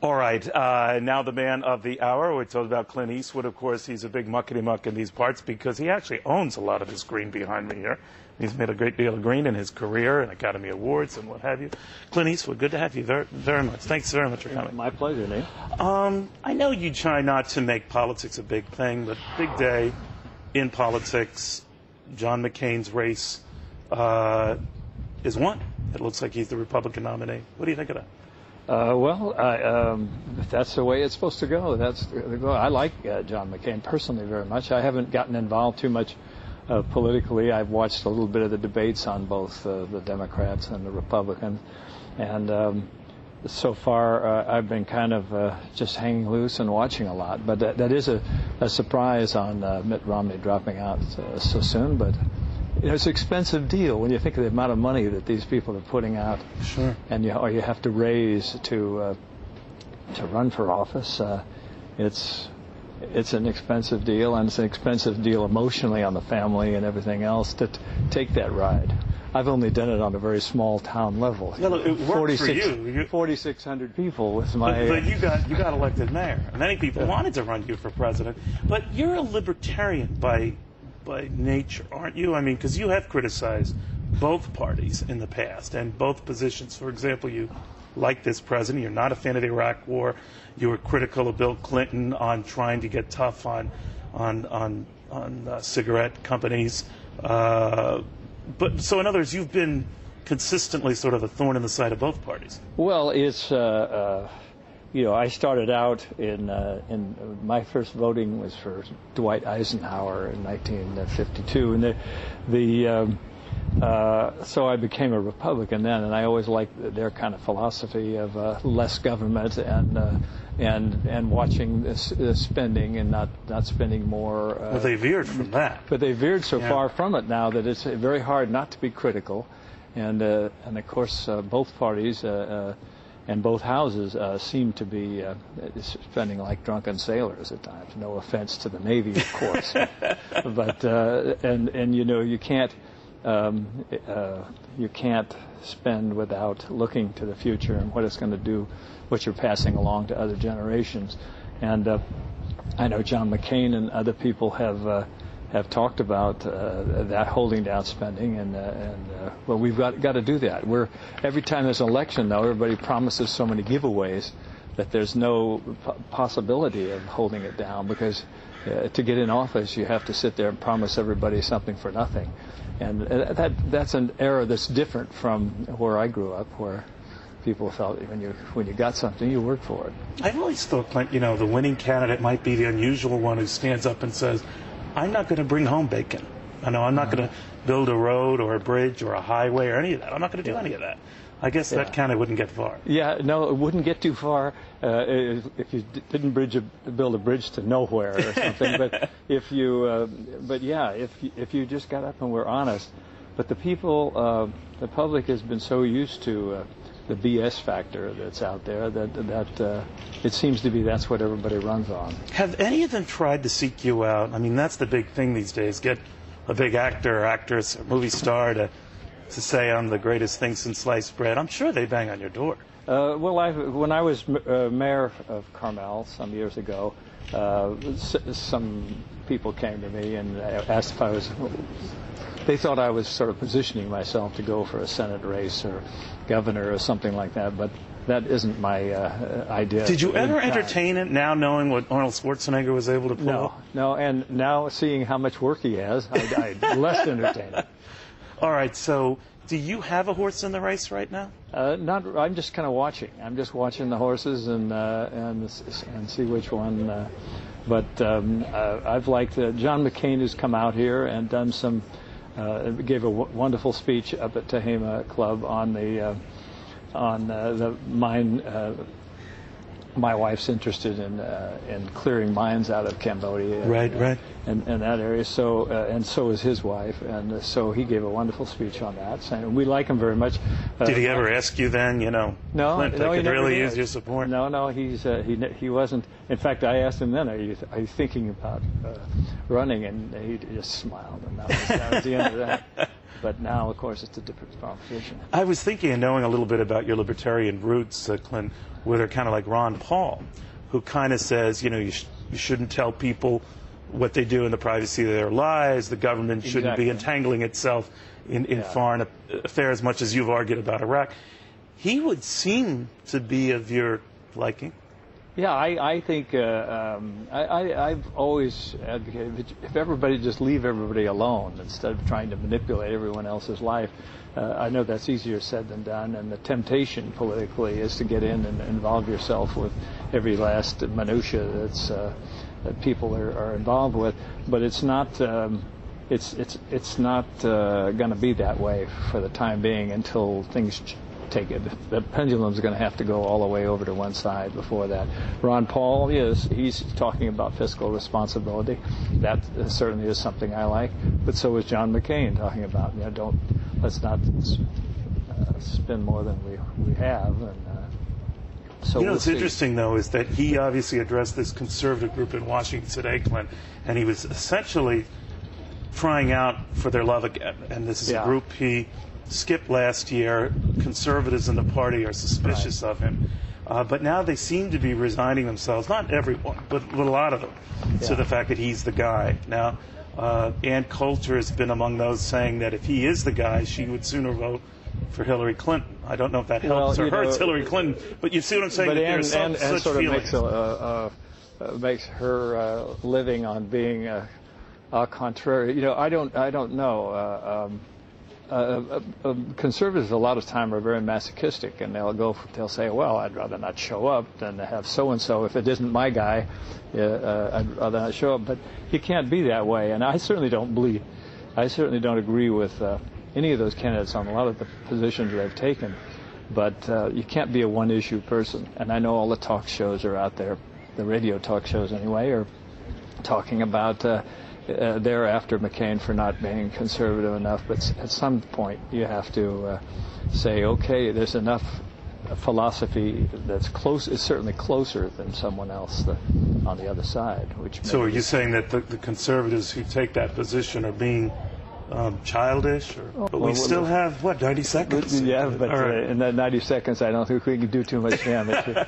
All right, now the man of the hour. We talked about Clint Eastwood. Of course, he's a big muckety-muck in these parts because he actually owns a lot of this green behind me here. He's made a great deal of green in his career and Academy Awards and what have you. Clint Eastwood, good to have you very, very much. Thanks very much for coming. My pleasure, Neil. I know you try not to make politics a big thing, but big day in politics. John McCain's race is won. It looks like he's the Republican nominee. What do you think of that? That's the way it's supposed to go. I like John McCain personally very much. I haven't gotten involved too much politically. I've watched a little bit of the debates on both the Democrats and the Republicans, and so far I've been kind of just hanging loose and watching a lot. But that is a surprise on Mitt Romney dropping out so soon. But it's an expensive deal when you think of the amount of money that these people are putting out. Sure. And you have to raise to run for office. It's an expensive deal, and it's an expensive deal emotionally on the family and everything else to take that ride. I've only done it on a very small town level. Well, it worked for you. 4,600 people was my. But you got elected mayor. Many people wanted to run you for president, but you're a libertarian by nature, aren't you? I mean, because you have criticized both parties in the past and both positions. For example, you like this president. You're not a fan of the Iraq War. You were critical of Bill Clinton on trying to get tough on cigarette companies. But so, in other words, you've been consistently sort of a thorn in the side of both parties. Well, it's. I started out in my first voting was for Dwight Eisenhower in 1952, and so I became a Republican then, and I always liked their kind of philosophy of less government and watching this spending and not spending more. Well, they veered from that. But they veered so far from it now that it's very hard not to be critical, and of course both parties. And both houses seem to be spending like drunken sailors at times. No offense to the Navy, of course, but and you can't spend without looking to the future and what it's going to do, what you're passing along to other generations. And I know John McCain and other people have talked about that holding down spending, and well, we've got to do that. Every time there's an election, though, everybody promises so many giveaways that there's no possibility of holding it down, because to get in office, you have to sit there and promise everybody something for nothing, and that's an era that's different from where I grew up, where people felt when you got something, you worked for it. I've always thought, the winning candidate might be the unusual one who stands up and says, I'm not going to bring home bacon. I'm not going to build a road or a bridge or a highway or any of that. I'm not going to do any of that. I guess that kind of wouldn't get far. Yeah, no, it wouldn't get too far if you didn't build a bridge to nowhere or something. But if you just got up and were honest. But the people, the public has been so used to the BS factor that's out there that it seems to be that's what everybody runs on. Have any of them tried to seek you out? I mean, that's the big thing these days. Get a big actor or actress or movie star to say I'm the greatest thing since sliced bread. I'm sure they bang on your door. Well, when I was mayor of Carmel some years ago, some people came to me and asked if I was. They thought I was sort of positioning myself to go for a Senate race or governor or something like that, but that isn't my idea. Did you ever entertain it now, knowing what Arnold Schwarzenegger was able to pull? No, and now seeing how much work he has, I'd less entertain it. All right, so do you have a horse in the race right now? Not. I'm just kind of watching. I'm just watching the horses and see which one. But I've liked John McCain, who's come out here and done some. Gave a wonderful speech up at Tehama Club on the mine. My wife's interested in clearing mines out of Cambodia. Right. And that area. So and so is his wife, and so he gave a wonderful speech on that. Saying we like him very much. Did he ever ask you then? No, Clint, no, I could really did. use your support. No, he wasn't. In fact, I asked him then, "Are you thinking about running?" And he just smiled, and that was the end of that. But now, of course, it's a different proposition. I was thinking and knowing a little bit about your libertarian roots, Clint, where they're kind of like Ron Paul, who kind of says, you shouldn't tell people what they do in the privacy of their lives. The government shouldn't be entangling itself in foreign affairs, much as you've argued about Iraq. He would seem to be of your liking. Yeah, I think I've always advocated if everybody just leave everybody alone instead of trying to manipulate everyone else's life. I know that's easier said than done, and the temptation politically is to get in and involve yourself with every last minutia that people are involved with. But it's not it's not going to be that way for the time being until things take it. The pendulum's going to have to go all the way over to one side before that. Ron Paul he's talking about fiscal responsibility. That certainly is something I like. But so is John McCain talking about let's not spend more than we have. And so what's interesting though is that he obviously addressed this conservative group in Washington today, Clint, and he was essentially crying out for their love again. And this is a group he skipped last year. Conservatives in the party are suspicious of him. But now they seem to be resigning themselves, not everyone, but a lot of them, to the fact that he's the guy. Now, Ann Coulter has been among those saying that if he is the guy, she would sooner vote for Hillary Clinton. I don't know if that helps or hurts Hillary Clinton, but you see what I'm saying? But that there's Ann such sort feelings. of makes her living on being contrary. I don't know. Conservatives a lot of time are very masochistic, and they'll say, well, I'd rather not show up than to have so-and-so. If it isn't my guy, I'd rather not show up. But you can't be that way, and I certainly don't agree with any of those candidates on a lot of the positions they've taken. But you can't be a one-issue person. And I know all the talk shows are out there, the radio talk shows anyway, are talking about they're after McCain for not being conservative enough, but at some point you have to say, okay, there's enough philosophy that's close. It's certainly closer than someone else on the other side. So are you saying that the conservatives who take that position are being childish? But we still have, 90 seconds? Yeah, but in that 90 seconds I don't think we can do too much damage.